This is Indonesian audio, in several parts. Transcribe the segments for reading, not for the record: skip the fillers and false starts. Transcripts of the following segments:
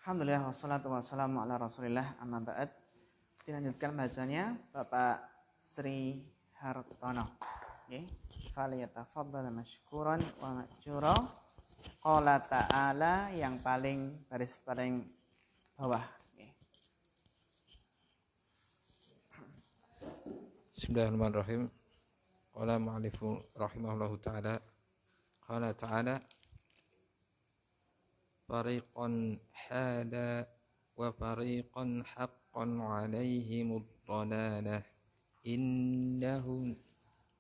Alhamdulillah wassalatu wassalamu ala Rasulillah amma ba'd. Dilanjutkan bacanya Bapak Sri Hartono. Nggih, falyatafaddal mashkuran wa ma'jura. Qala ta'ala yang paling baris paling bawah. Nggih. Bismillahirrahmanirrahim. Qala mu'allifu rahimahullahu ta'ala. Qala ta'ala fariqan hada wa fariqan haqqan 'alaihimud dhalalah innahum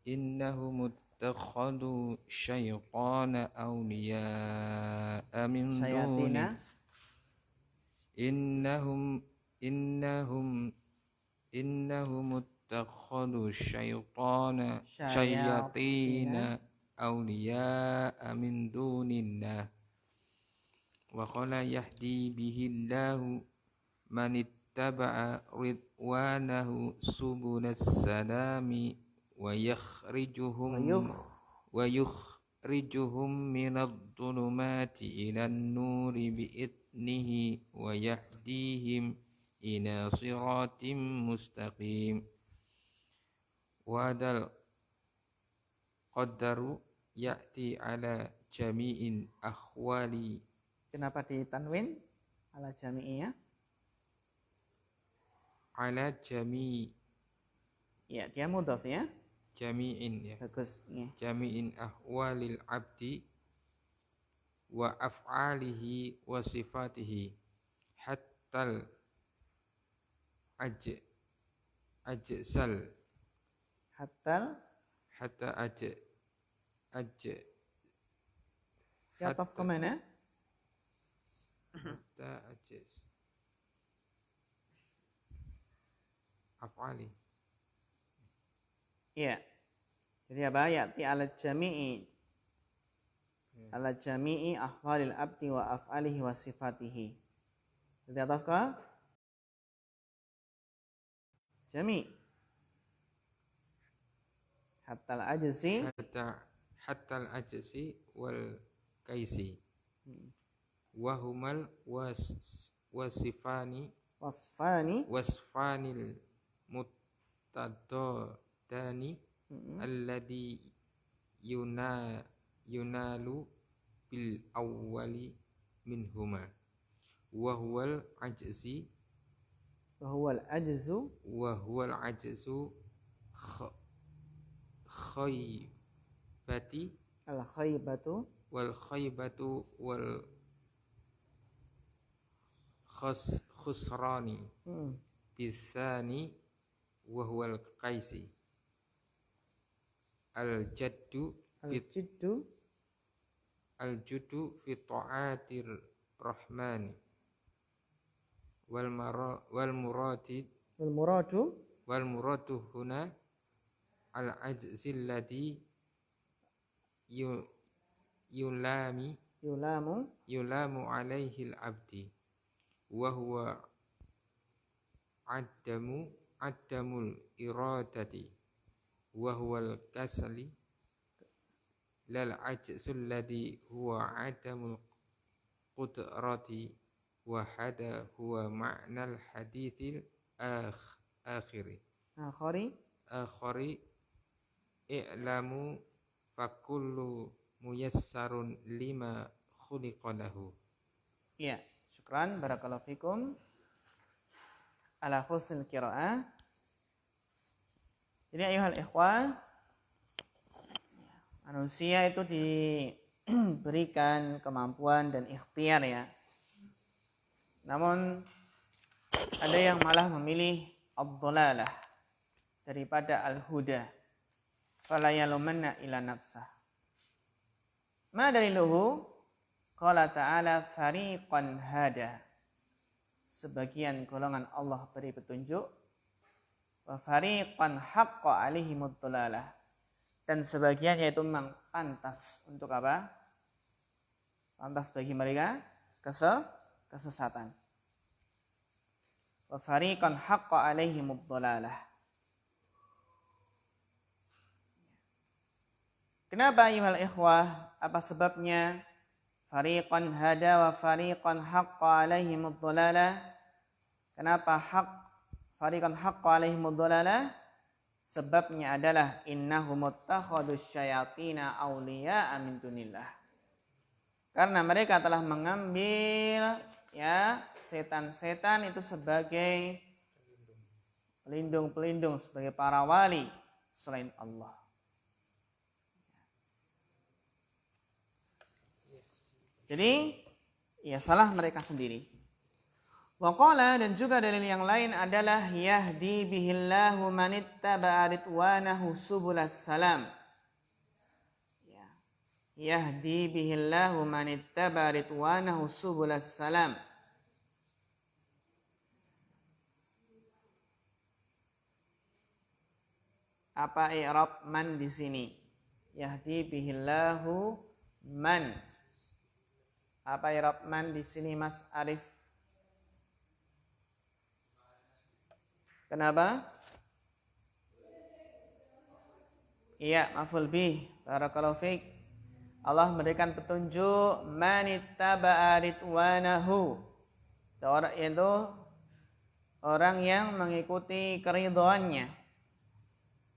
ittakhadhu syaitana awliya'a min duni Sayatina innahum ittakhadhu syaitana Syayatina awliya'a min dunillah wa qala yahdi bihillahu man ittaba'a ridwanahu subulas salami wa yukhrijuhum minadh dhulumati ilan nuri bi'idnihi wa yahdihim ila siratim mustaqim wa hadal qaddaru ya'ti ala jami'in akhwali. kenapa ditanwin ala jami'iyah? Ala Ya, dia mudhaf ya. jami'in ya. Bagus ya. Jami'in ahwalil abdi wa af'alihi wa sifatihi hattal ajsal Hatta ya taf kemana? af'ali. Iya. Jadi apa? Ya'ti ala jami'i ahwalil abdi wa af'alihi wa sifatihi. Jadi ataf ke jami' hatta al-ajzi hatta al-ajsi wal kaisi wa humal wasfanil muttadani alladhi yunalu bil awwali minhuma wa huwal ajzu khaybati wal khusrani bisani wa huwal qaisi al juddu fi ta'atir rahmani wal muradu huna al ajzi alladhi yulamu alaihi al abdi wa huwa adamul iradati wa huwa al kasali lal ajzu alladhi huwa adamul qudrati wa hada huwa ma'nal hadithil akhiri i'lamu fakullu muyassarun lima khuliqa lahu. Ya, syukran barakallahu fikum ala husnil qiraah. Jadi ayuhal ikhwah, manusia itu diberikan kemampuan dan ikhtiar ya. Namun ada yang malah memilih ad-dhalalah daripada al-huda. Fala yalumanna ila nafsah. Ma daliluhu? Qala ta'ala fariqan hada. Sebagian golongan Allah beri petunjuk. Wa fariqan haqqa alaihimud dhalalah. Dan sebagian yaitu memang pantas untuk apa? Pantas bagi mereka kesesatan. Wa fariqan haqqa alaihimud dhalalah. Kenapa ayuhal ikhwah? Apa sebabnya? fariqan hada wa fariqan haqqa alaihimud dhalalah. Kenapa fariqan haqqa alaihimud dhalalah? Sebabnya adalah innahum ittakhadus syayatina awliya'a min dunillah. Karena mereka telah mengambil ya setan-setan itu sebagai pelindung-pelindung, sebagai para wali selain Allah. Jadi ya salah mereka sendiri. Wa qala, dan juga dalil yang lain adalah yahdi bihillahu manittaba'a ridwanahu subulas salam. Ya. Yahdi bihillahu manittaba'a ridwanahu subulas salam. Apa i'rab man di sini? Yahdi bihillahu man. Apa i'rab man di sini Mas Arif? Kenapa? Iya, maf'ul bih. Barakallahu fiik. Allah memberikan petunjuk manittaba'a ridwanahu. Yaitu orang yang mengikuti keridhaannya.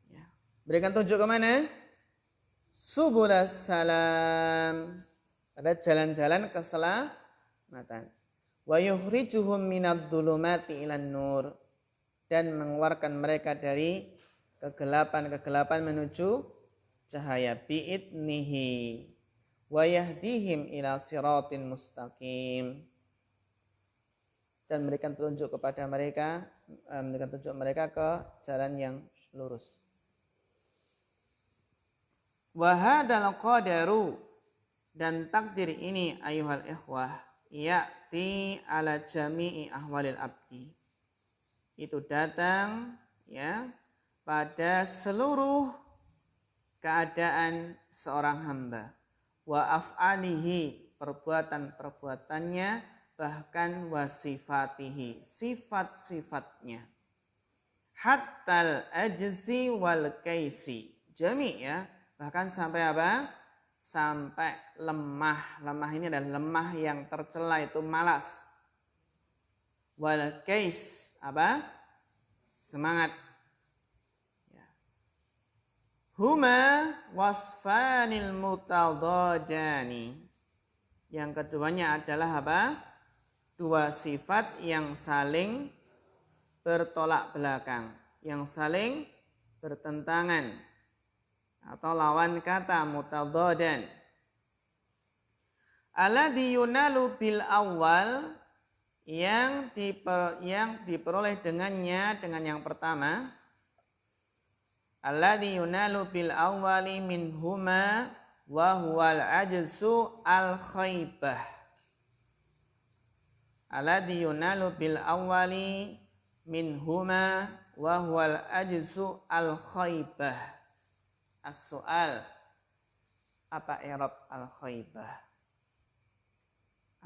Ya. Berikan tunjuk ke mana? Subulas salam. Ada jalan-jalan keselamatan. Wa yukhrijuhum minadh dhulumati ilan nur, dan mengeluarkan mereka dari kegelapan-kegelapan menuju cahaya bi'idnihi wa yahdihim ila siratin mustaqim, dan memberikan petunjuk kepada mereka, memberikan tunjuk mereka ke jalan yang lurus. Wa hadzal qadaru, dan takdir ini ayuhal ikhwah ya'ti ala jami'i ahwalil abdi, itu datang ya pada seluruh keadaan seorang hamba, wa af'alihi, perbuatan-perbuatannya, bahkan wa sifatihi, sifat-sifatnya, hattal ajzi wal kaisi, jami ya, bahkan sampai apa? Sampai lemah. Lemah ini adalah lemah yang tercela, itu malas. Wal kais, apa? Semangat. Ya. Huma wasfanil mutadadani. Yang keduanya adalah apa? Dua sifat yang saling bertolak belakang, yang saling bertentangan, atau lawan kata, mutadhadan. Alladhi yunalu bil awal, yang diperoleh dengannya, dengan yang pertama. Alladhi yunalu bil awali minhuma wa huwal ajzu al khaybah. Alladhi yunalu bil awali minhuma wa huwal ajzu al khaybah. As-soal, apa i'rab al-khaybah?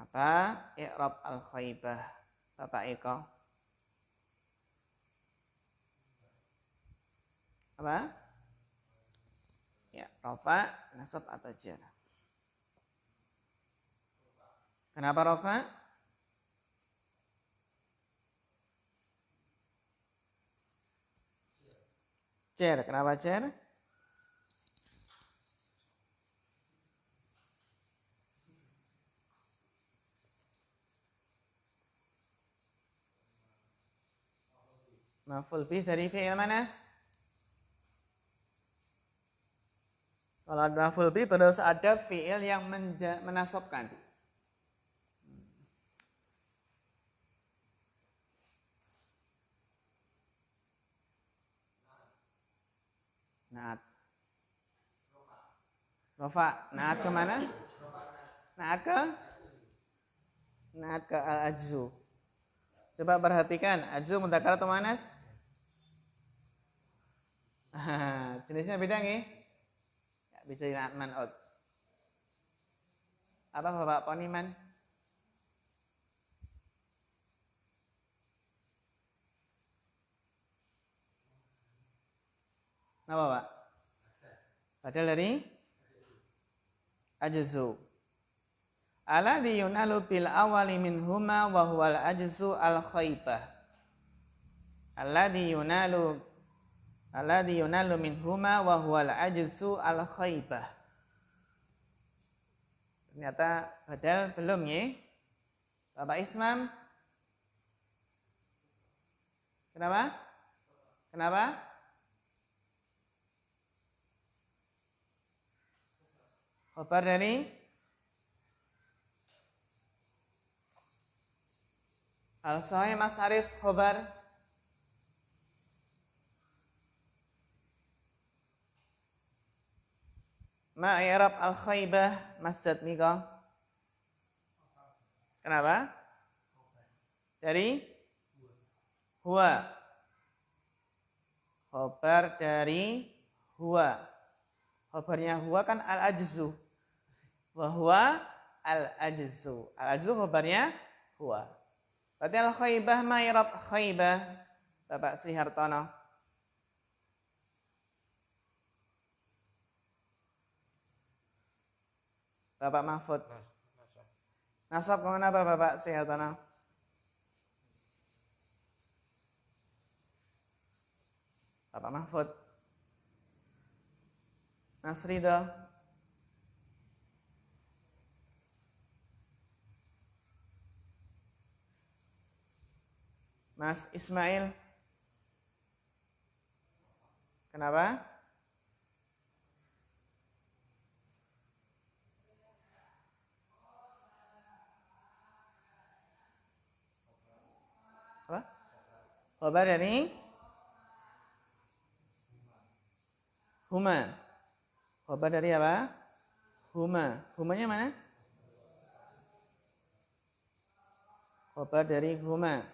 Apa i'rab al-khaybah? Bapak Eko? Apa? Ya, rafa, nasab atau jar. Kenapa rafa? Jar, kenapa jar? Maf'ul bih dari fi'il mana? Kalau ada maf'ul bih terus ada fi'il yang menasabkan. Naat. Rofa, naat ke mana? Naat ke al-ajzu. Coba perhatikan, ajzu mudzakkar atau muannas? Jenisnya beda nggih? Ya, bisa dinaat man'ut. Apa Bapak Poniman? Apa Pak? Padahal dari ajzu. Alladhi yunalu bil awali minhuma wa huwal ajzu al khaybah. Alladhi yunalu minhuma wa huwal ajzu al khaybah. Ternyata badal belum ya. Bapak Ismam. Kenapa? Khabar dari Al-Sahih Mas Arif khabar. Ma i'rab al-khaybah Mas Jatmiko. Kenapa? Dari huwa. Khabar dari huwa. Khabarnya huwa kan al-ajzu. Wa huwa al-ajzu. Al-ajzu khabarnya huwa. Berarti al-khaybah ma i'rab khaybah. Bapak Sri Hartono. Bapak Mahfud. Nasab kemana Bapak Sri Hartono? Bapak Mahfud. Mas Ridho. Mas Ismail. Kenapa? Apa? Khabar dari huma. Khabar dari apa? Huma. Humanya mana? Khabar dari huma.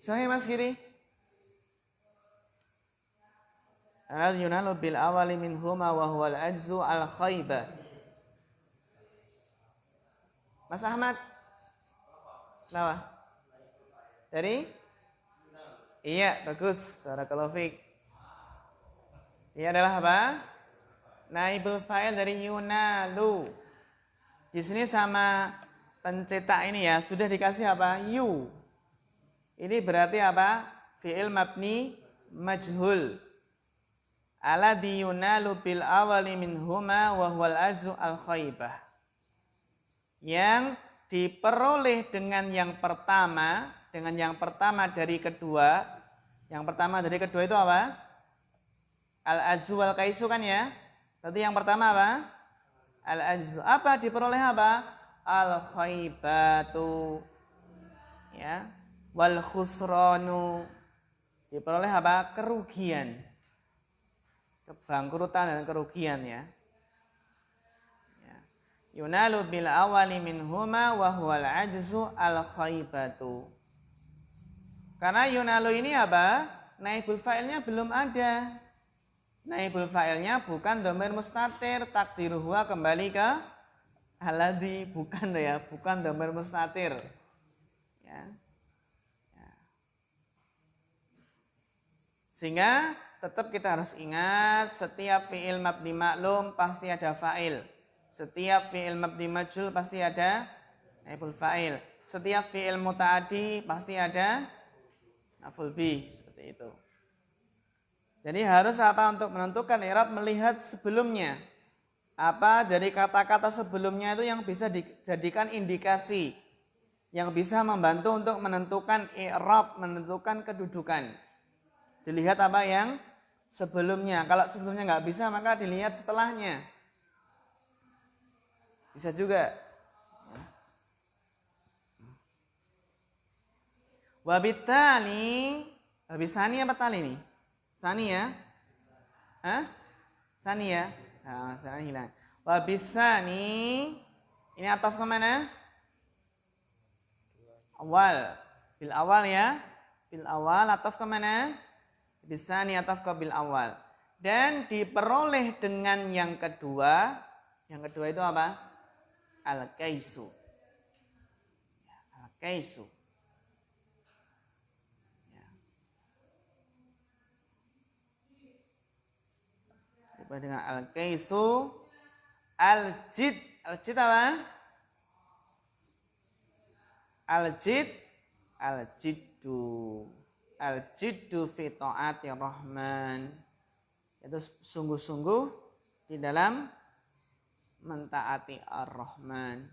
Sahih Mas Giri. Al yunalu bil awali min huma wa huwal ajzu al khaybah. Mas Ahmad. Kenapa? Dari? Iya, bagus. Barakallahu fiik. Ini adalah apa? Naibul fa'il dari yunalu. Di sini sama pencetak ini ya, sudah dikasih apa? Yu. Ini berarti apa? Fi'il mabni majhul. Alladhi yunalu bil awali minhuma wa huwal azu al khaybah. Yang diperoleh dengan yang pertama dari kedua. Yang pertama dari kedua itu apa? Al-azu wal kaisu kan ya? Berarti yang pertama apa? Al-azu. Apa diperoleh apa? Al-khaybatu. Ya. Wal khusranu. Diperoleh apa? Kerugian. Kebangkrutan dan kerugian ya. Yunalu bil awali minhuma wa huwal ajzu al khaybatu. Karena yunalu ini apa? Naibul fa'ilnya belum ada. Naibul fa'ilnya bukan dhamir mustatir, takdiru huwa kembali ke alladzi, bukan ya, bukan dhamir mustatir. Ya. Sehingga tetap kita harus ingat setiap fi'il mabni maklum pasti ada fa'il. Setiap fi'il mabni majhul pasti ada naibul fa'il. Setiap fi'il muta'addi pasti ada maf'ul bih, seperti itu. Jadi harus apa untuk menentukan i'rab melihat sebelumnya. Apa dari kata-kata sebelumnya itu yang bisa dijadikan indikasi, yang bisa membantu untuk menentukan i'rab, menentukan kedudukan. Dilihat apa yang sebelumnya. Kalau sebelumnya nggak bisa maka dilihat setelahnya. Bisa juga. Wabitani, sani apa tali ini? Sani ya? Hah? Sani ya? Nah, sani hilang. Wabisani, ini ataf kemana? Awal. Bil awal ya? Bil awal ataf kemana? Bisani ataf ke bil awal. Dan diperoleh dengan yang kedua. Yang kedua itu apa? Al-kaisu. Al-kaisu. Ya. Dengan al-kaisu Al-jid. Al-jid apa? Al-jid. Al-jiddu. Al-jiddu fi ta'ati rahman. Itu sungguh-sungguh di dalam mentaati ar-Rahman.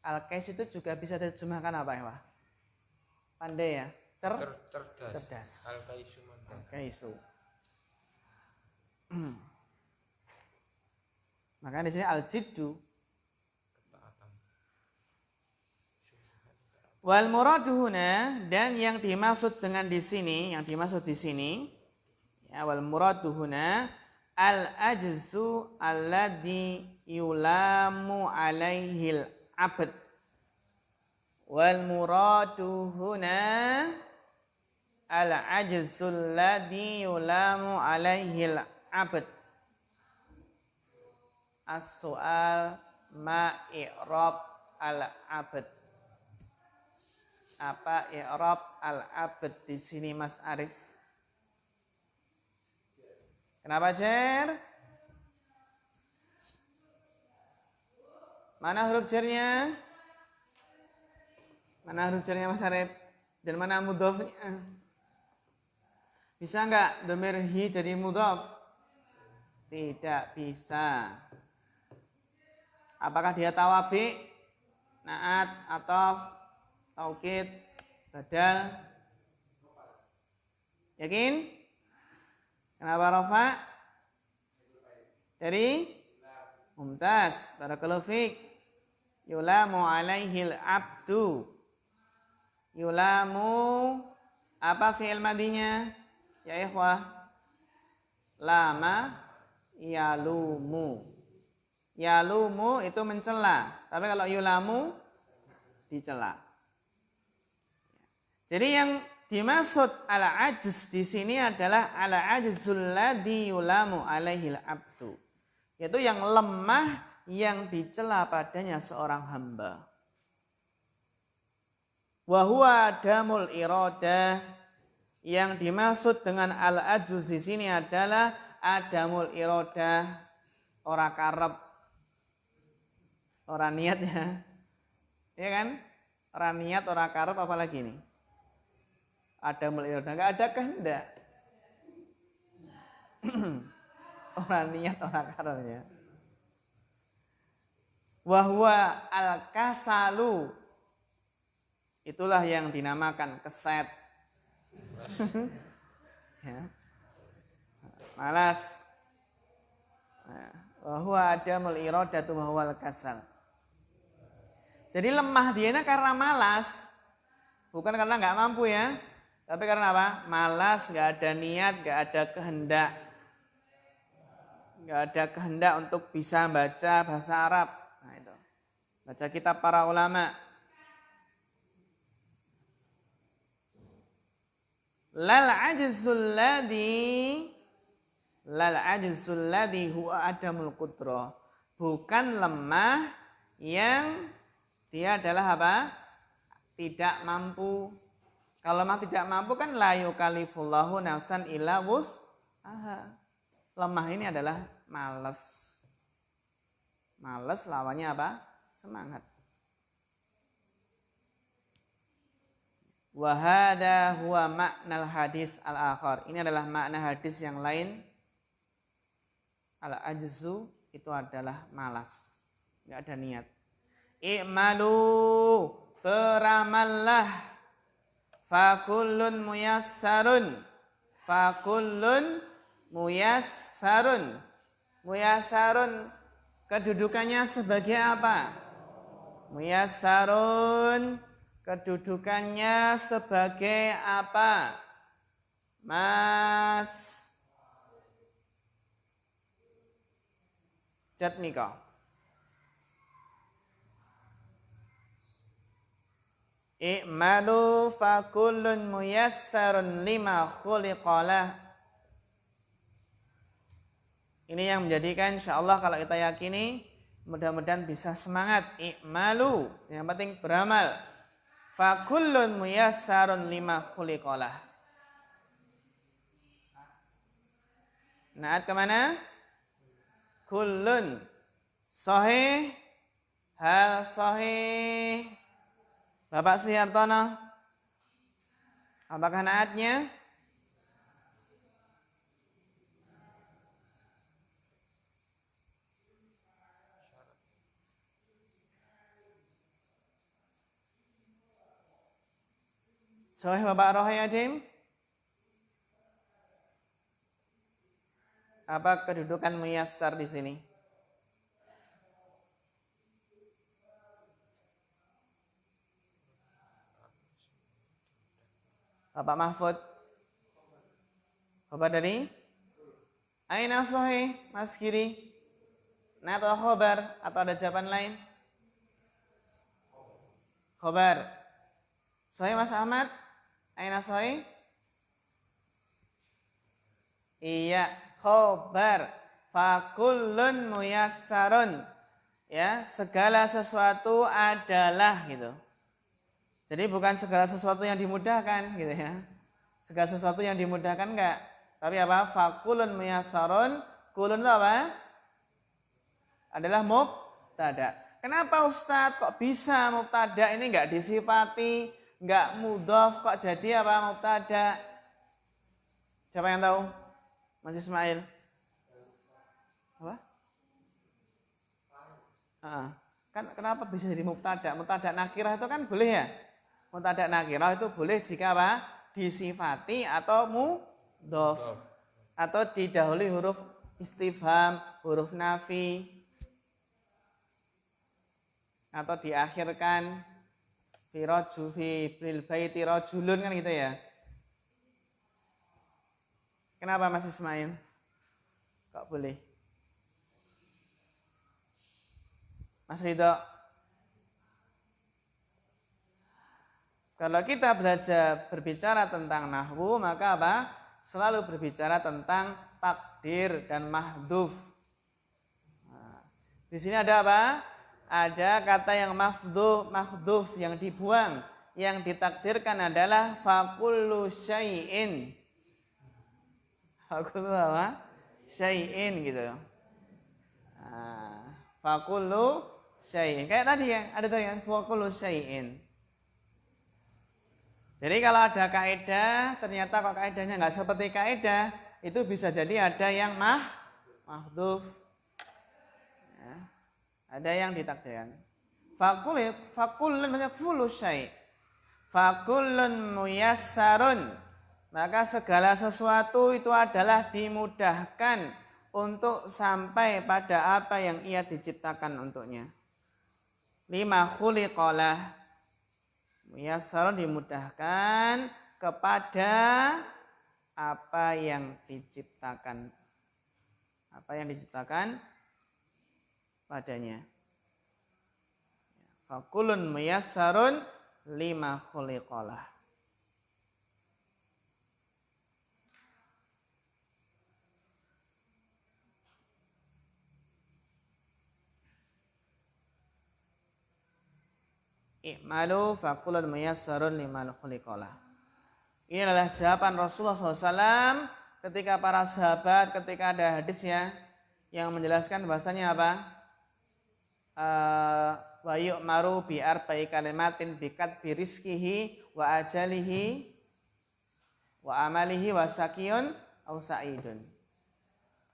Al-kais itu juga bisa diterjemahkan apa ya, Pak? Pandai ya? Cerdas. Al-kaisu mandang. Al-kaisu. Maka di sini al-jiddu. Wal muraduhuna, dan yang dimaksud dengan di sini, ya, wal muraduhuna al-ajzu alladhi yulamu alaihil abd. Wal muraduhuna al-ajzu alladhi yulamu alaihil abd. As-su'al ma i'rab al-abd. Apa i'rab al-abd di sini Mas Arif? Kenapa jer? Mana huruf jernya? Mana huruf jernya Mas Arif? Dan mana mudhofnya? Bisa enggak dhamir hi jadi mudhof? Tidak bisa. Apakah dia tawabi, naat, atau taukid, badal? Yakin? Kenapa rafa? Dari mumtaz. Barakallahu fiik. Yulamu alaihil abdu. Yulamu, apa fi'il madinya? Ya ikhwah. Lama yalumu. Yalumu itu mencela. Tapi kalau yulamu dicela. Jadi yang dimaksud al-ajz di sini adalah al-ajzul ladzi yulamu alaihil abdu. Yaitu yang lemah yang dicela padanya seorang hamba. Wa huwa adamul iradah. Yang dimaksud dengan al-ajz di sini adalah adamul iradah, ora karep, ora niat ya. Ya kan? Ora niat, ora karep, apalagi nih? Adamul iradah, enggak ada kehendak. Orang niat, orang karepnya. Wa huwa al-kasalu. Itulah yang dinamakan keset. Ya. Malas. Wa huwa adamul iradatu wa huwa al-kasal. Jadi lemah dianya karena malas. Bukan karena enggak mampu ya. Tapi karena apa? Malas, nggak ada niat, nggak ada kehendak. Nggak ada kehendak untuk bisa baca bahasa Arab. Nah itu. Baca kitab para ulama. Lal ajzul ladzi huwa adamul qudrah. Bukan lemah yang dia adalah apa? Tidak mampu. Kalau memang tidak mampu kan la yukalifullahu nafsan illa wus'aha. Lemah ini adalah malas. Malas lawannya apa? Semangat. Wa hadha huwa maknal hadis al-akhar. Ini adalah makna hadis yang lain. Al-ajzu itu adalah malas. Enggak ada niat. I'malu, beramallah. Fakullun muyassarun. Fakullun muyassarun. Muyassarun kedudukannya sebagai apa? Muyassarun kedudukannya sebagai apa? Mas Jatmiko. I'malu fakullun muyassarun lima khuliqalah. Ini yang menjadikan insyaallah kalau kita yakini mudah-mudahan bisa semangat. I'malu, yang penting beramal. Fakullun muyassarun lima khuliqalah. Naat kemana? Kullun. Sahih, hal sahih. Bapak Sri Hartono, apakah naatnya? Sahih Bapak Rohayadim? Apa kedudukan muyassar di sini? Bapak Mahfud? Khabar dari? Aina sahih, Mas Giri? Naat atau khobar? Atau ada jawaban lain? Khobar. Sahih Mas Ahmad? Aina sahih? Iya, khobar. Fakullun muyassarun. Ya, segala sesuatu adalah gitu. Jadi bukan segala sesuatu yang dimudahkan gitu ya. Segala sesuatu yang dimudahkan enggak. Tapi apa? Fakulun muyassarun. Kulun itu apa? Adalah mubtada. Kenapa Ustadz kok bisa mubtada ini enggak disifati, enggak mudhof, kok jadi apa? Mubtada. Siapa yang tahu? Mas Ismail. Apa? Kan kenapa bisa jadi mubtada? Mubtada nakirah itu kan boleh ya? Mubtada nakirah itu boleh jika apa? Disifati atau mudhof atau didahului huruf istifham, huruf nafi, atau diakhirkan fi bil baiti rajulun kan gitu ya. Kenapa Mas Ismail? Kok boleh? Mas Ridho, kalau kita belajar berbicara tentang nahwu, maka apa? Selalu berbicara tentang takdir dan mahdhuf. Nah, di sini ada apa? Ada kata yang mahdhuf yang dibuang. Yang ditakdirkan adalah fakullu syai'in. Fakullu apa? Syai'in gitu. Nah, fakullu syai'in. Kayak tadi yang ada tadi yang fakullu syai'in. Jadi kalau ada kaidah, ternyata kok kaidahnya nggak seperti kaidah, itu bisa jadi ada yang mahdhuf. Ya, ada yang ditakdirkan. Fakullun maksudnya kullu syai'. Fakullun muyassarun. Maka segala sesuatu itu adalah dimudahkan untuk sampai pada apa yang ia diciptakan untuknya. Lima khuliqalah. Muyassarun dimudahkan kepada apa yang diciptakan. Apa yang diciptakan padanya. Fakulun muyassarun lima khuliqalah. I'malu fakulun muyassarun lima khuliqalah. Ini adalah jawaban Rasulullah SAW ketika para sahabat, ketika ada hadisnya yang menjelaskan bahasanya apa? Wa yu'maru bi arba'i kalimatin bikat bi rizkihi wa ajalihi wa amalihi wa sakiyun au sa'idun.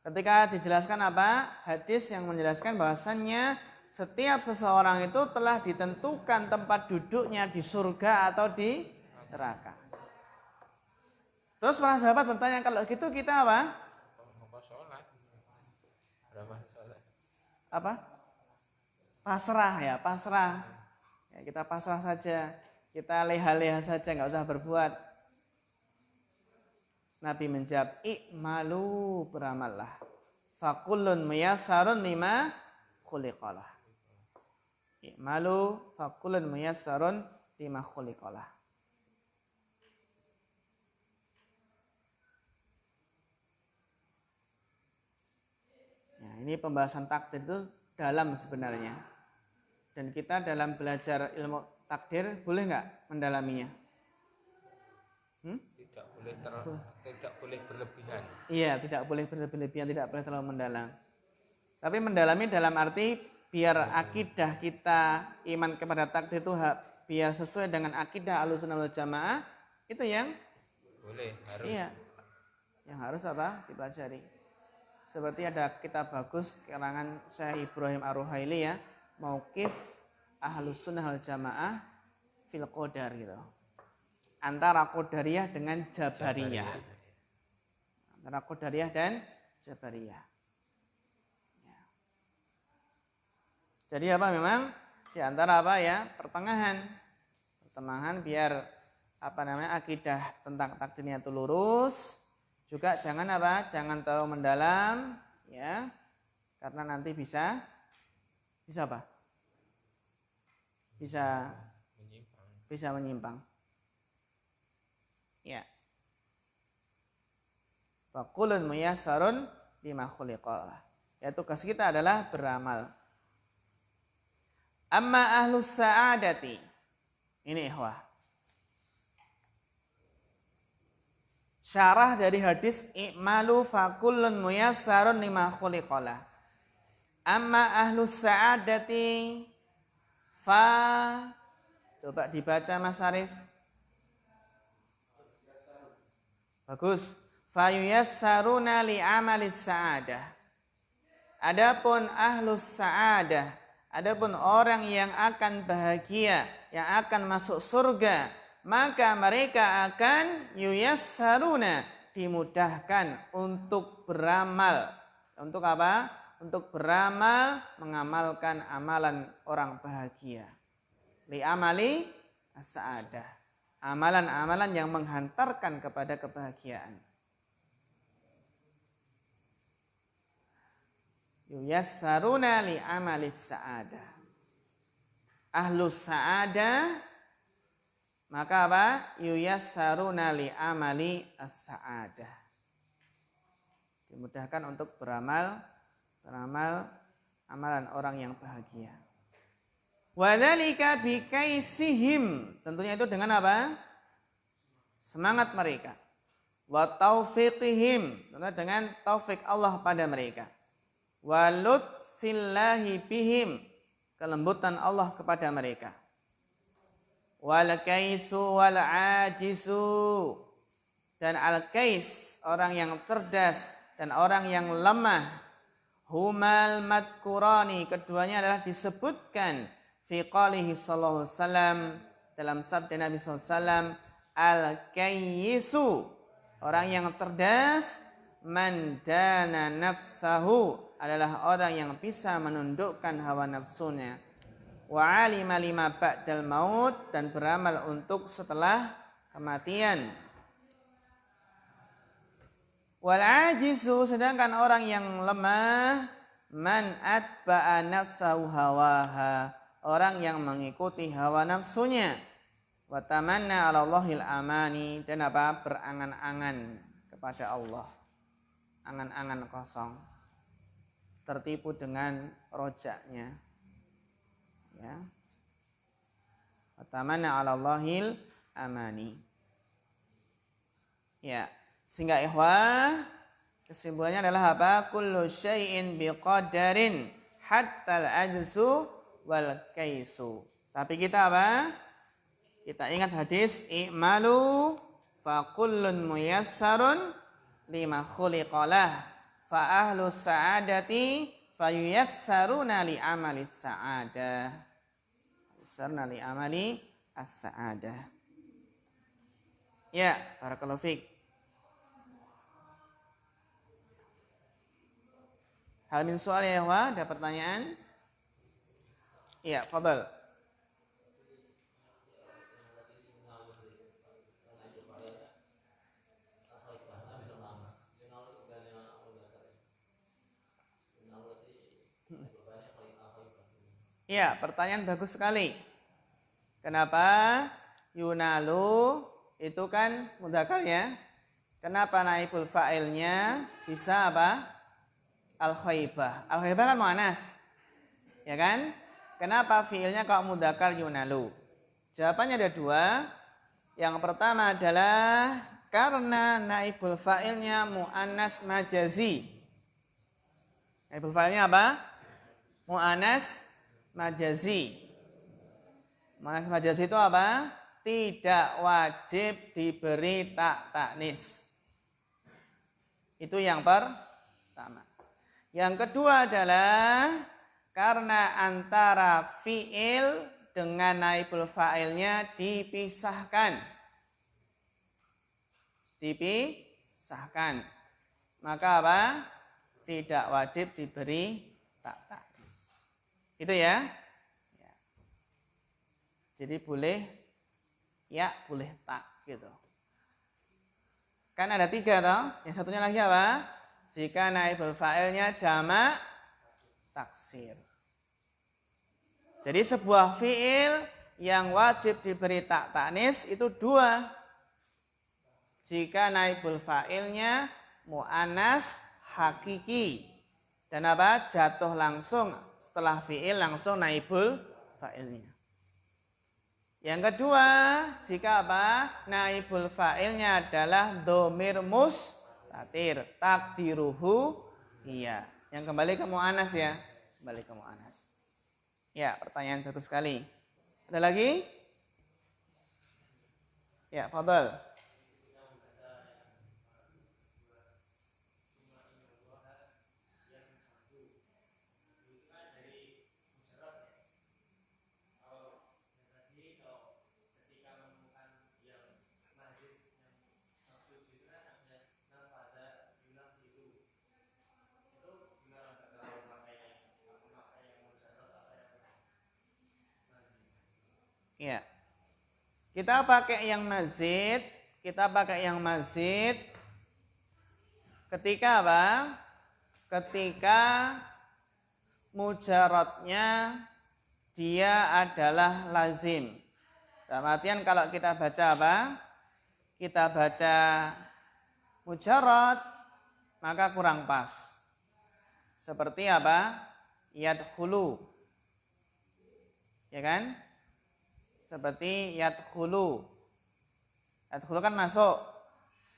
Ketika dijelaskan apa? Hadis yang menjelaskan bahwasannya setiap seseorang itu telah ditentukan tempat duduknya di surga atau di neraka. Terus para sahabat bertanya, kalau gitu kita apa? Apa? Pasrah ya, pasrah. Ya, kita pasrah saja. Kita leha-leha saja, nggak usah berbuat. Nabi menjawab, i'malu, beramallah. Fakullun muyassarun lima khuliqalah. I'malu fakullun muyassarun lima khuliqalah. Ya, ini pembahasan takdir itu dalam sebenarnya. Dan kita dalam belajar ilmu takdir boleh nggak mendalaminya? Tidak boleh berlebihan. Iya, tidak boleh berlebihan, tidak boleh terlalu mendalam. Tapi mendalami dalam arti biar akidah kita iman kepada takdir itu biar sesuai dengan akidah Ahlussunnah wal Jamaah, itu yang boleh, harus. iya, yang harus apa? Dipelajari. Seperti ada kitab bagus karangan Syekh Ibrahim Ar-Ruhaili ya, Mauqif Ahlussunnah wal Jamaah fil Qadar gitu. Antara Qadariyah dengan Jabariyah. Antara Qadariyah dan Jabariyah. Ya. Jadi apa memang di antara apa ya? Pertengahan biar apa namanya akidah tentang takdirnya itu lurus, juga jangan apa? Jangan terlalu mendalam ya. Karena nanti bisa apa? Bisa menyimpang. Ya. Faqulun muyassarun lima khuliqa. Ya, tugas kita adalah beramal. Amma ahlus sa'adati. Ini ikhwah. Syarah dari hadis i'malu faqulun muyassarun lima khuliqa. Amma ahlus sa'adati coba dibaca Mas Arif. Bagus. Fayuyassaruna li'amalis sa'adah. Adapun ahlus sa'adah, adapun orang yang akan bahagia, yang akan masuk surga, maka mereka akan yuyassaruna, dimudahkan untuk beramal. Untuk apa? Untuk beramal, mengamalkan amalan orang bahagia. Li'amali as-sa'adah. Amalan-amalan yang menghantarkan kepada kebahagiaan. Yuyassaruna li'amalis sa'adah. Ahlus sa'adah, maka apa? Yuyassaruna li'amali as-sa'adah. Dimudahkan untuk beramal amalan orang yang bahagia. Wadzalika bikaisihim, tentunya itu dengan apa? Semangat mereka. Wa taufiqihim, dengan taufik Allah pada mereka. Wa lutfillahi bihim, kelembutan Allah kepada mereka. Wal kaisu wal ajisu, dan al kais, orang yang cerdas dan orang yang lemah. Humal madkurani, keduanya adalah disebutkan fi qalihi sallallahu alaihi wasallam, dalam sabda Nabi sallallahu alaihi wasallam, al-kayyisu, orang yang cerdas, man dana nafsahu, adalah orang yang bisa menundukkan hawa nafsunya, wa alima lima ba'dal maut, dan beramal untuk setelah kematian. Wal ajizu, sedangkan orang yang lemah, man atba'a nafsahu hawaha, orang yang mengikuti hawa nafsunya. Wa tamanna 'ala Allahil amani, dan apa? Berangan-angan kepada Allah. Angan-angan kosong. Tertipu dengan rojaknya. Ya. Wa tamanna 'ala Allahil amani. Ya, sehingga ikhwah, kesimpulannya adalah apa? Kullu syai'in biqadarin hatta al-ajzu wal kaisu. Tapi kita apa? Kita ingat hadis i'malu fa kullun muyassarun lima khuliqalah fa ahlus sa'adati fayuyassaruna li amali sa'adah. Yuyassaruna li amali as-sa'adah. Ya, barakallahu fiik. Hal min soal ya, ada pertanyaan? Iya, fadal. Iya, pertanyaan bagus sekali. Kenapa yunalu itu kan mudzakkar ya? Kenapa naibul fa'ilnya bisa apa? Al-khaibah. Al-khaibah kan muannas. Ya kan? Kenapa fiilnya kok mudzakkar yunalu? Jawabannya ada dua. Yang pertama adalah karena naibul fa'ilnya muannas majazi. Naibul fa'ilnya apa? Mu'annas majazi. Mu'annas majazi itu apa? Tidak wajib diberi taknis. Itu yang pertama. Yang kedua adalah karena antara fi'il dengan naibul fa'ilnya dipisahkan. Maka apa? Tidak wajib diberi taknis. Itu ya. Jadi boleh ya, boleh tak gitu. Kan ada 3 toh. Yang satunya lagi apa? Jika naibul fa'ilnya jamak taksir. Jadi sebuah fi'il yang wajib diberi taknis itu 2. Jika naibul fa'ilnya mu'annas hakiki. Dan apa? Jatuh langsung setelah fi'il langsung naibul fa'ilnya. Yang kedua, jika apa? Naibul fa'ilnya adalah dhamir mustatir, takdiruhu iya. Yang kembali ke mu'annas ya. Kembali ke mu'annas. Ya, pertanyaan bagus sekali. Ada lagi? Ya, fadhal. Ya. Kita pakai yang mazid, ketika apa? Ketika mujaradnya dia adalah lazim. Dalam artian kalau kita baca apa? Kita baca mujarad, maka kurang pas. Seperti apa? Yadkhulu. Ya kan? Seperti yadkhulu. Yadkhulu kan masuk.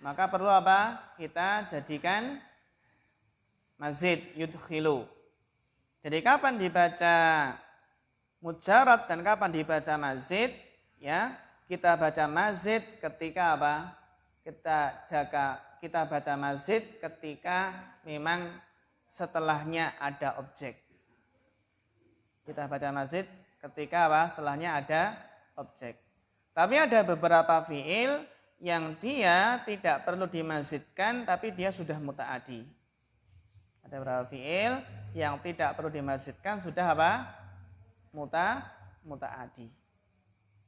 Maka perlu apa? Kita jadikan mazid yudkhilu. Jadi kapan dibaca mujarad dan kapan dibaca mazid? Ya, kita baca mazid ketika apa? Kita baca mazid ketika memang setelahnya ada objek. Kita baca mazid ketika apa? Setelahnya ada objek. Tapi ada beberapa fi'il yang dia tidak perlu dimazidkan tapi dia sudah muta'adi. Ada beberapa fi'il yang tidak perlu dimazidkan sudah apa? Muta'adi.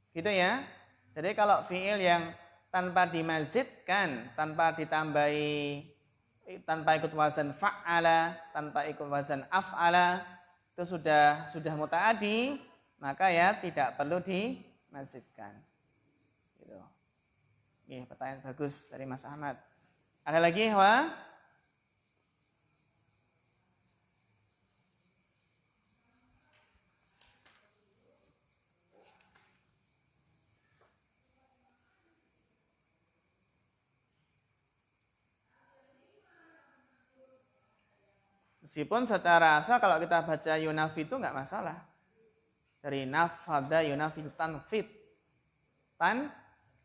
Gitu ya. Jadi kalau fi'il yang tanpa dimazidkan, tanpa ditambahi, tanpa ikut wazan fa'ala, tanpa ikut wazan af'ala, itu sudah muta'adi, maka ya tidak perlu dimazidkan. Gitu. Oke, pertanyaan bagus dari Mas Ahmad. Ada lagi, Wah? Meskipun secara asal kalau kita baca yunafi itu nggak masalah. Dari nafada yunafi tanfid.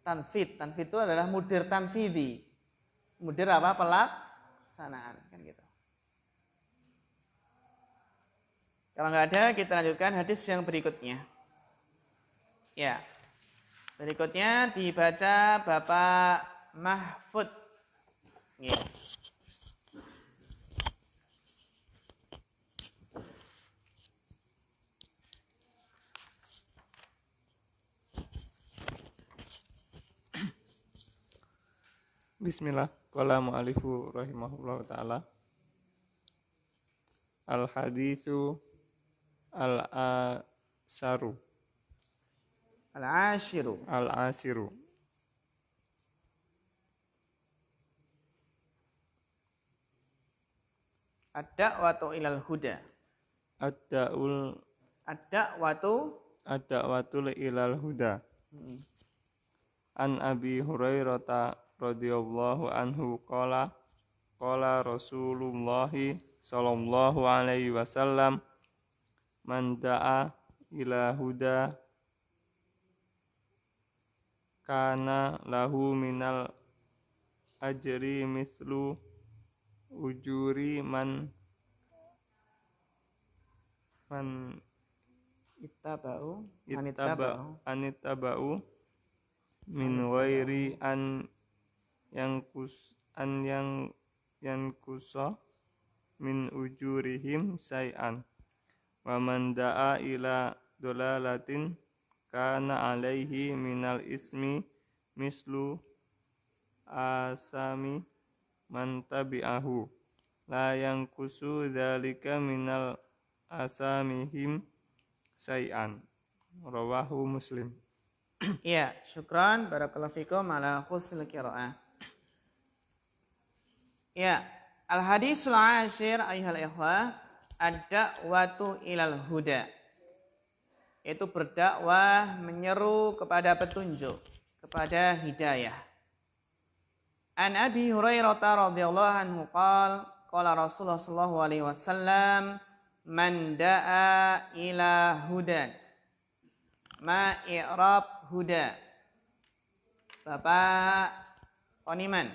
Tanfid itu adalah mudir tanfidi. Mudir apa? Pelaksanaan kan gitu. Kalau nggak ada, kita lanjutkan hadis yang berikutnya. Ya. Berikutnya dibaca Bapak Mahfud. Ya. Bismillah. Qala mu'alifu rahimahullah ta'ala. Al-hadithu al-asharu. Al-ashiru. Al-asiru. Ad-da'watu ilal huda. Ad-da'watu ilal huda. An Abi Hurairah radhiyallahu anhu qala Rasulullah sallallahu alaihi wasallam, man da'a ila huda kana lahu minal ajri mislu ujuri man Ittaba'u anittaba'u min ghairi an yankusa min ujurihim syai'an, wa man da'a ila dolalatin kana alaihi minal ismi mislu asami man tabi'ahu la yankusu dzalika minal asamihim syai'an. Rawahu Muslim. Iya, syukran barakallahu fikum ala husnil qiraah. Ya, al-hadisul ashir ayyuhal ikhwah, ad-da'watu ilal huda. Itu berdakwah, menyeru kepada petunjuk, kepada hidayah. An Abi Hurairah radhiyallahu anhu qala Rasulullah sallallahu alaihi wasallam, man da'a ila hudan ma i'rab huda. Bapak Oniman,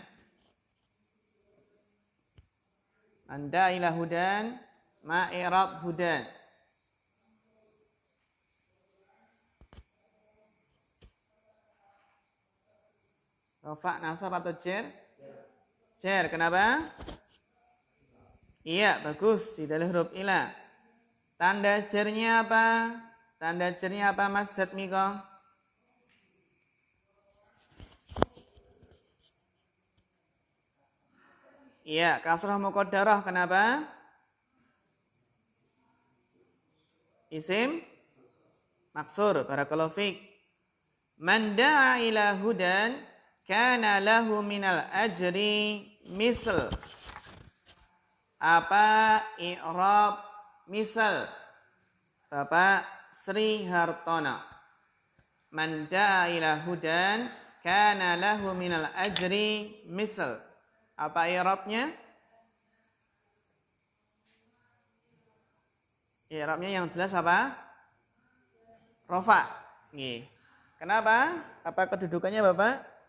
man da'a ila hudan ma i'rab hudan. Rafa nasab atau jer? Jer, kenapa? Iya, bagus, tidak ada huruf ila. Tanda jernya apa? Tanda jernya apa Mas Zatmiko? Iya, kasrah muqaddarah, kenapa? Isim maksur, barakallahu fiik. Man da'a ila hudan kana lahu minal ajri misl. Apa i'rab misal? Bapak Sri Hartono. Man da'a ila hudan kana lahu minal ajri misl. Apa i'rabnya? I'rabnya yang jelas apa? Rafa. Nggih. Kenapa? Apa kedudukannya Bapak?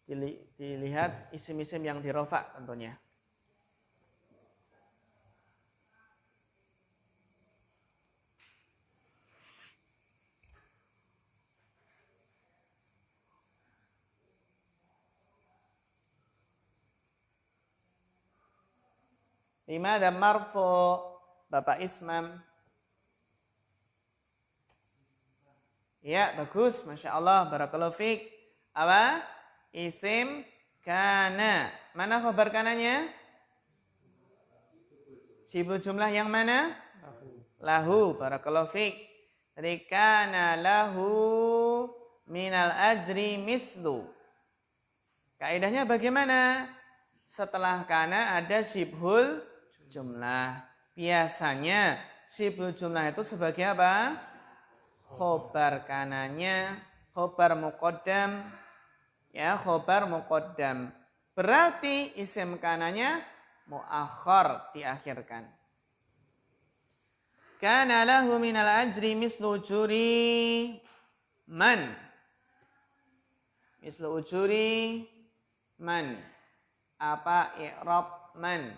Dilihat isim-isim yang dirofa tentunya. Lima dan marfu Bapak Ismam. Ya, bagus, Masya Allah, barakallahu fiik. Apa? Isim kana. Mana khabar kananya? Sibul jumlah yang mana? Lahu, barakallahu fiik. Jadi kana lahu minal ajri mislu. Kaidahnya bagaimana? Setelah kana ada sibhul jumlah. Biasanya sibhul jumlah itu sebagai apa? Khobar kananya, khobar muqaddam. Ya, khobar muqaddam. Berarti isim kananya muakhar, diakhirkan. Kana lahu minal ajri mislu ujuri man. Mislu ujuri man. Apa i'rab man?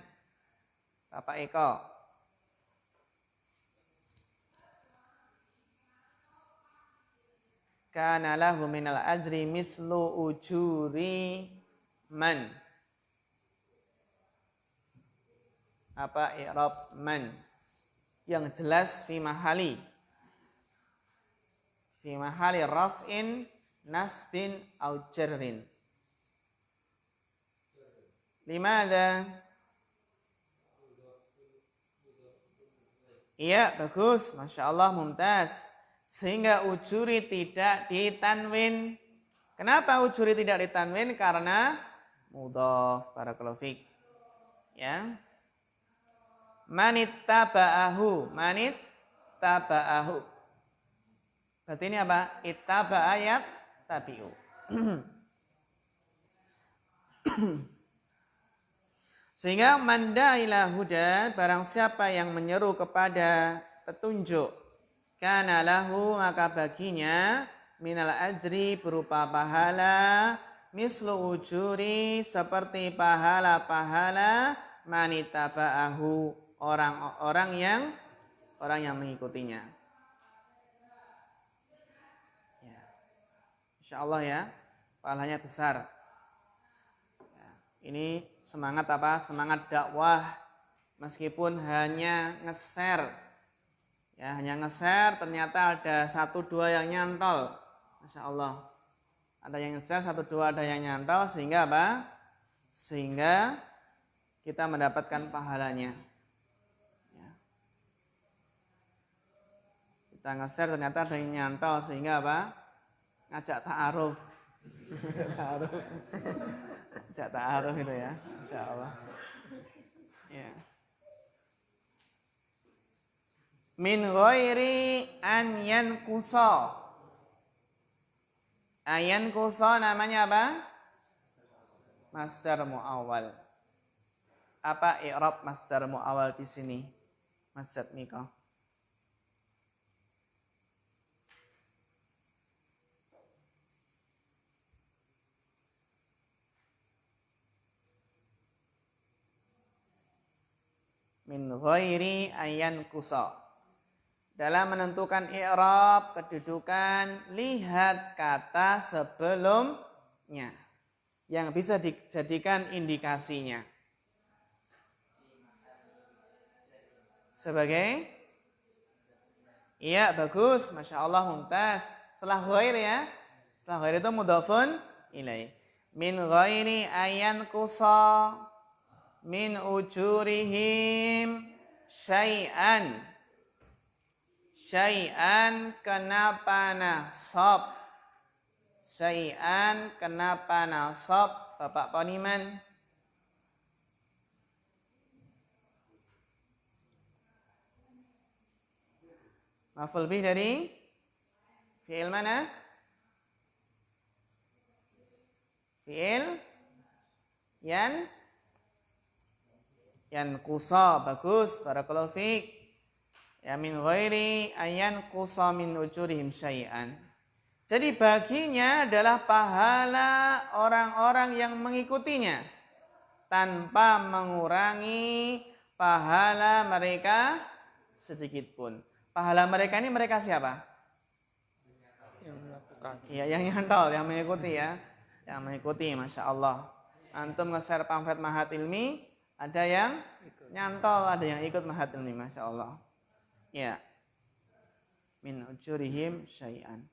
Bapak Eko. Kana lahu minal ajri mislu ujuri man. Apa i'rab man? Yang jelas fi mahali raf'in nasbin au jarrin. Limada? Iya, bagus, Masya Allah, mumtaz. Sehingga ujuri tidak ditanwin. Kenapa ujuri tidak ditanwin? Karena mudhaf, barakallahu fiik. Ya. Manit taba'ahu. Berarti ini apa? Ittaba ayat tabi'u. Sehingga manda ila huda, barang siapa yang menyeru kepada petunjuk, kana lahu, maka baginya minal ajri, berupa pahala, mislu ujuri, seperti pahala-pahala manitaba'ahu, orang yang mengikutinya. Ya. Insyaallah ya, pahalanya besar. Ya. Ini semangat apa? Semangat dakwah, meskipun hanya nge-share. Ya, hanya nge-share, ternyata ada 1-2 yang nyantol. Masya Allah. Ada yang nge-share, 1-2 ada yang nyantol, sehingga apa? Sehingga kita mendapatkan pahalanya. Ya. Kita nge-share, ternyata ada yang nyantol, sehingga apa? Ngajak ta'aruf. Ngajak ta'aruf itu ya. Masya Allah. Ya. Min ghairi an yanqusa. Ayan kusa namanya apa? Masdar muawwal. Apa i'rab masdar muawwal di sini? Mas Jatmiko. Min ghairi ayan kusa. Dalam menentukan i'rab kedudukan, lihat kata sebelumnya yang bisa dijadikan indikasinya. Sebagai? Iya, bagus. Masya Allah, mumtaz. Setelah ghair ya. Setelah ghair itu mudhafun ilaih. Min ghairi ayan kusa min ujurihim syai'an. Syai'an kenapa nasab? Syai'an kenapa nasab? Bapak Poniman. Maf'ul bih dari fi'il mana? Fi'il yan kusa. Bagus, barakallahu fiik. Ya min ghairi ayan qusa min ujurihim syai'an. Jadi baginya adalah pahala orang-orang yang mengikutinya tanpa mengurangi pahala mereka sedikit pun. Pahala mereka ini mereka siapa? Yang melakukan. Iya, yang nyantol, yang mengikuti ya. Yang mengikuti, Masya Allah. Antum nge-share pamflet Mahat Ilmi, ada yang nyantol, ada yang ikut Mahat Ilmi, Masya Allah. Ya, min ujurihim syai'an.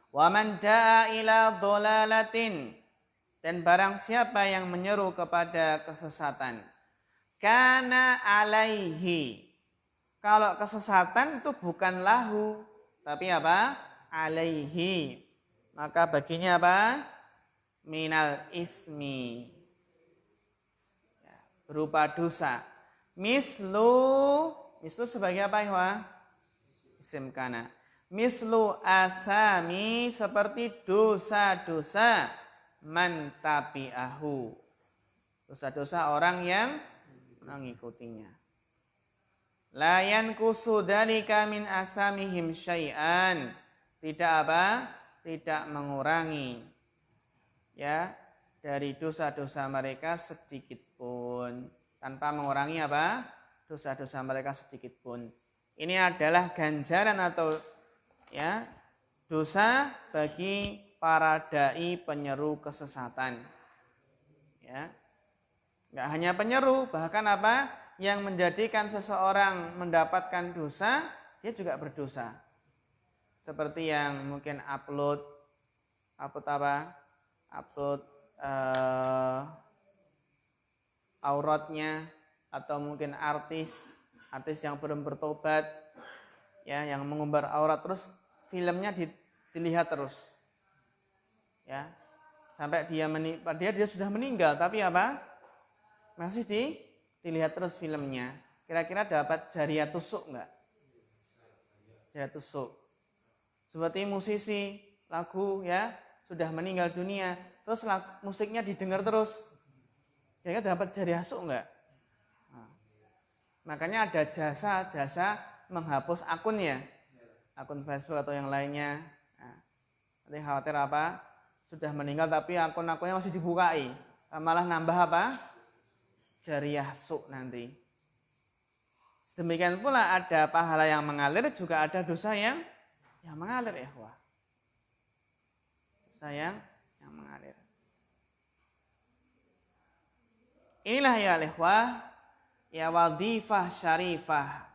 Wa man da'a ila dhalalatin, dan barang siapa yang menyeru kepada kesesatan, kana alaihi. Kalau kesesatan itu bukan lahu, tapi apa? Alaihi. Maka baginya apa? Minal ismi. Ya, berupa dosa. Mislu sebagai apa ya? Isim kana. Mislu asami, seperti dosa-dosa man tabi'ahu. Dosa-dosa orang yang mengikutinya. La yanqusu dzalika min asamihim syai'an. Tidak apa? Tidak mengurangi ya dari dosa-dosa mereka sedikit pun. Tanpa mengurangi apa? Dosa-dosa mereka sedikit pun. Ini adalah ganjaran atau ya dosa bagi para dai penyeru kesesatan. Ya. Enggak hanya penyeru, bahkan apa? Yang menjadikan seseorang mendapatkan dosa, dia juga berdosa. Seperti yang mungkin upload apa? Upload auratnya, atau mungkin artis yang belum bertobat ya, yang mengumbar aurat, terus filmnya dilihat terus ya sampai dia sudah meninggal, tapi apa masih dilihat terus filmnya. Kira-kira dapat jariah tusuk enggak? Jariah tusuk. Seperti musisi lagu ya sudah meninggal dunia, terus musiknya didengar terus, kira-kira dapat jari hasuk enggak? Nah, makanya ada jasa menghapus akunnya, akun Facebook atau yang lainnya. Nah, nanti khawatir apa? Sudah meninggal tapi akun-akunnya masih dibukai, malah nambah apa? Jari hasuk nanti. Demikian pula ada pahala yang mengalir, juga ada dosa yang mengalir, ikhwah. Dosa yang mengalir. Inilah ya ikhwah, ya wadhifah syarifah.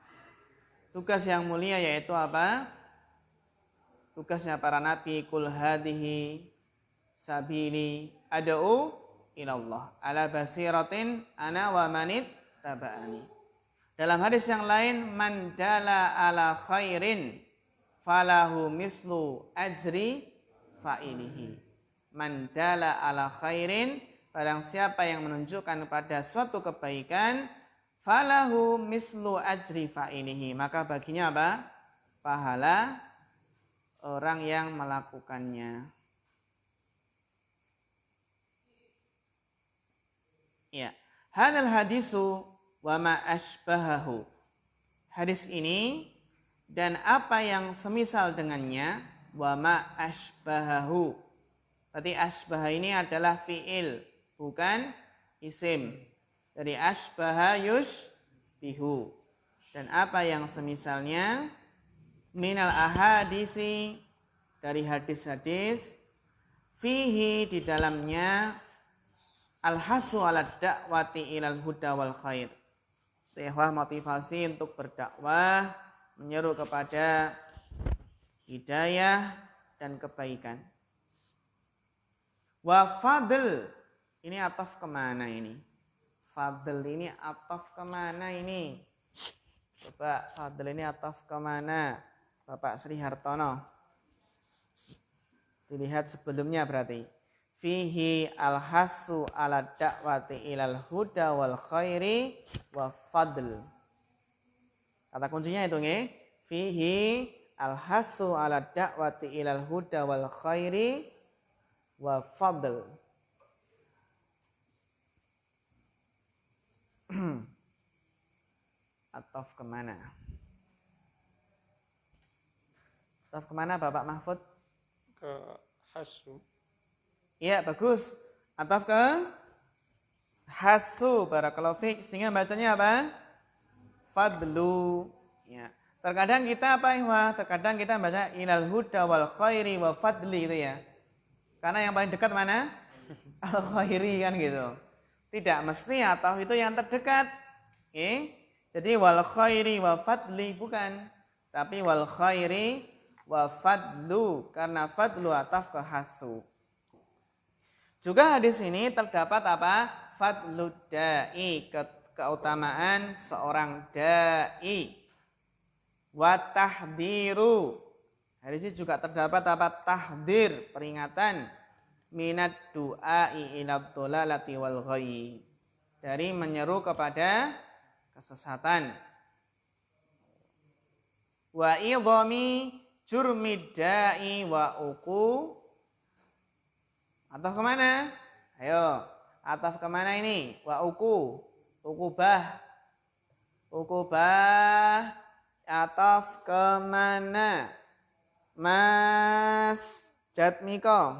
Tugas yang mulia yaitu apa? Tugasnya para nabi, kul hadhihi sabili ad'u ilallah ala basiratin ana wa manit taba'ani. Dalam hadis yang lain, man dala ala khairin falahu mislu ajri fa'ilihi. Man dala ala khairin, barang siapa yang menunjukkan pada suatu kebaikan, falahu mislu ajri fa'ilihi, maka baginya apa? Pahala orang yang melakukannya. Ya, hadal hadisu wa ma asbahahu. Hadis ini dan apa yang semisal dengannya, wa ma asbahahu. Berarti asbah ini adalah fi'il, bukan isim. Dari asbaha yushbihu. Dan apa yang semisalnya, minal ahadisi, dari hadis-hadis, fihi, di dalamnya, al-hasu ala da'wati ilal huda wal khair. Ikhwah, motivasi untuk berdakwah, menyeru kepada hidayah dan kebaikan. Wa fadl, ini ataf kemana ini? Fadl ini ataf kemana ini? Coba fadl ini ataf kemana? Bapak Sri Hartono. Dilihat sebelumnya berarti. Fihi al-hasu ala da'wati ilal huda wal khairi wa fadl. Kata kuncinya itu nggih. Fihi al-hasu ala da'wati ilal huda wal khairi wa fadl. Ataf kemana? Ataf kemana Bapak Mahfud? Ke hasu. Iya, bagus. Ataf ke hasu, barakallahu fiik. Sehingga bacanya apa? Fadlu. Ya. Terkadang kita apa ya? Terkadang kita baca ilal huda wal khairi wa fadli itu ya. Karena yang paling dekat mana? Al khairi kan gitu. Tidak mesti ataf itu yang terdekat. Oke. Jadi wal khairi wa fadli bukan, tapi wal khairi wa fadlu, karena fadlu ataf ke hasu. Juga hadis ini terdapat apa? Fadlud da'i, keutamaan seorang da'i. Wa tahdiru. Hadis ini juga terdapat apa? Tahdir, peringatan. Minad du'ai ilad dolalati wal ghayyi. Dari menyeru kepada kesesatan. Wa idhami jurmid da'i wa uku. Ataf kemana? Ayo, ataf kemana ini? Wa uku, ukubah, ukubah, ataf kemana? Mas Jatmiko.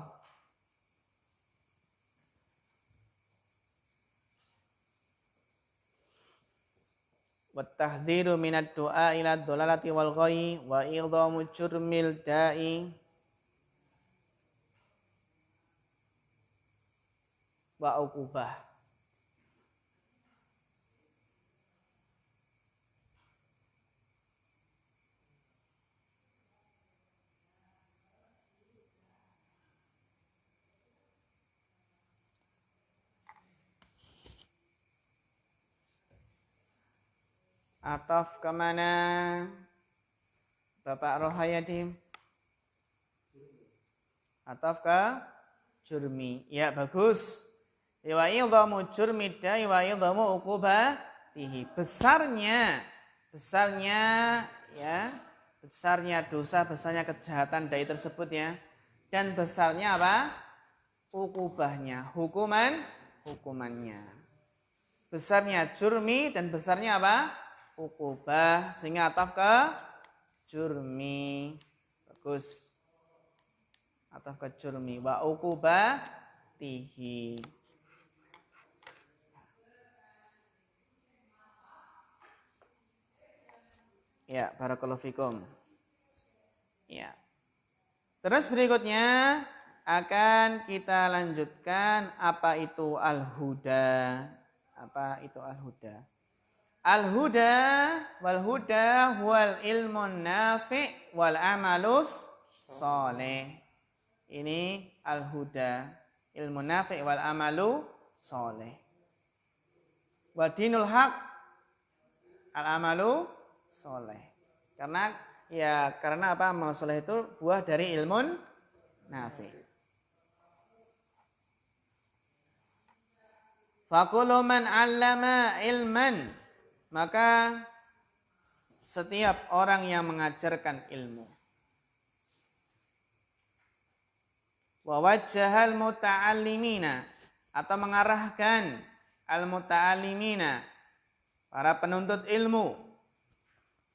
Wa tahdhiru minad du'a ila dhalalati wal ghayyi wa idhamu jurmil da'i wa uqubah. Ataf kemana? Bapak Rohayadi. Ataf ke jurmi. Ya, bagus. Wa idhamu jurmi da'i wa idhamu uqubatihi. Besarnya ya, besarnya dosa, besarnya kejahatan dai tersebut ya. Dan besarnya apa? ukubahnya, hukumannya. Besarnya jurmi dan besarnya apa? Ukubah, sehingga ataf ke jurmi. Bagus. Ataf ke jurmi. Wa ukubatihi. Ya, barakallahu fikum. Ya. Terus berikutnya akan kita lanjutkan apa itu al-huda. Apa itu al-huda? Al-huda wal huda wal ilmun nafi' wal amalus soleh. Ini al-huda, ilmu nafi' wal amalu soleh. Wa dinul haq al-amalu soleh. Karena apa? Amal soleh itu buah dari ilmun nafi'. Fakulu man 'allama ilman, maka setiap orang yang mengajarkan ilmu, wa wajjahal muta'allimina, atau mengarahkan al muta'allimina, para penuntut ilmu,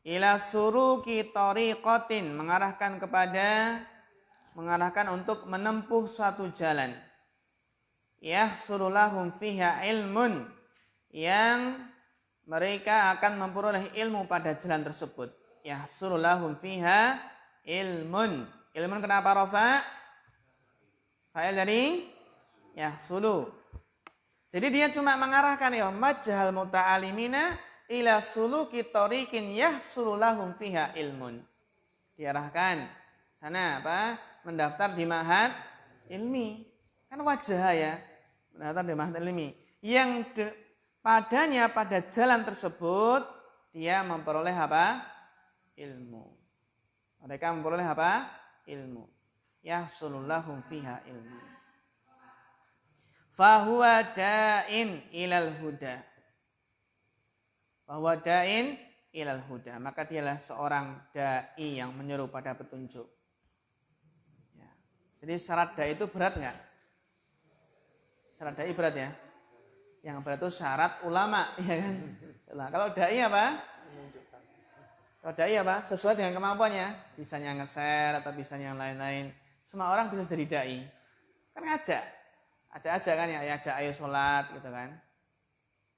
ila suruki tariqatin, mengarahkan untuk menempuh suatu jalan, yahsululahum fiha ilmun, yang mereka akan memperoleh ilmu pada jalan tersebut. Yahsululahum fiha ilmun. Ilmun kenapa rafa? Fa'il dari yahsulu. Jadi dia cuma mengarahkan ya majhal muta'alimina ila suluki tariqin yahsulu lahum fiha ilmun. Diarahkan sana apa? Mendaftar di ma'had ilmi. Kan wajah ya. Mendaftar di ma'had ilmi. Yang padanya pada jalan tersebut dia memperoleh apa? Ilmu. Mereka memperoleh apa? Ilmu. Yahsulu lahum fiha ilmu. Fahuwa da'in ilal huda. Bahwa da'in ilal huda, maka dialah seorang da'i yang menyeru pada petunjuk. Ya. Jadi syarat da'i itu berat nggak? Syarat da'i berat ya? Yang berat itu syarat ulama, ya kan? Nah, kalau da'i apa? Kalau da'i apa? Sesuai dengan kemampuannya, bisanya nge-share atau bisanya yang lain-lain. Semua orang bisa jadi da'i. Kan ngajak aja kan ya, ajak ayo sholat gitu kan,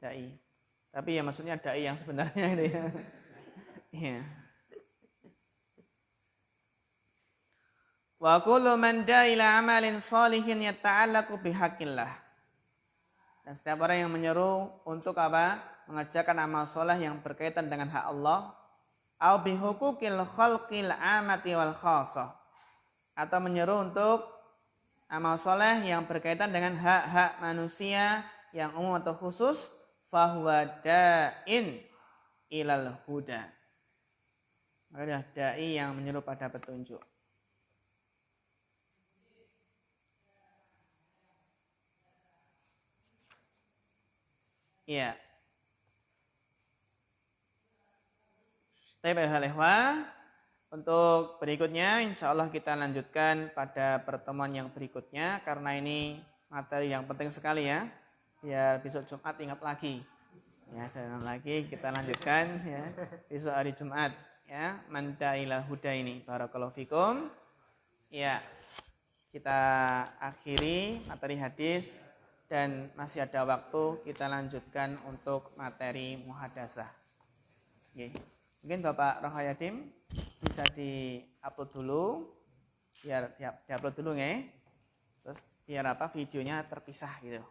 da'i. Tapi ya maksudnya da'i yang sebenarnya itu ya. Iya. Wa kullu man da'ila amalin sholihin yata'allaqu bihaqqillah. Dan setiap orang yang menyeru untuk apa? Mengerjakan amal soleh yang berkaitan dengan hak Allah, au bihuquqil khalqil amati wal khassah, atau menyeru untuk amal soleh yang berkaitan dengan hak-hak manusia yang umum atau khusus, fahuwa da'in ilal huda. Maka adalah da'i yang menyeru pada petunjuk. Iya. Untuk berikutnya insya Allah kita lanjutkan pada pertemuan yang berikutnya, karena ini materi yang penting sekali ya, biar besok Jumat ingat lagi ya, saya lagi kita lanjutkan ya besok hari Jumat ya, man da'ilal huda ini. Barakallahu fikum ya. Kita akhiri materi hadis dan masih ada waktu kita lanjutkan untuk materi muhadasah. Oke. Mungkin Bapak Rohayadim bisa di-upload dulu, biar di-upload dulu ya. Terus biar apa videonya terpisah gitu.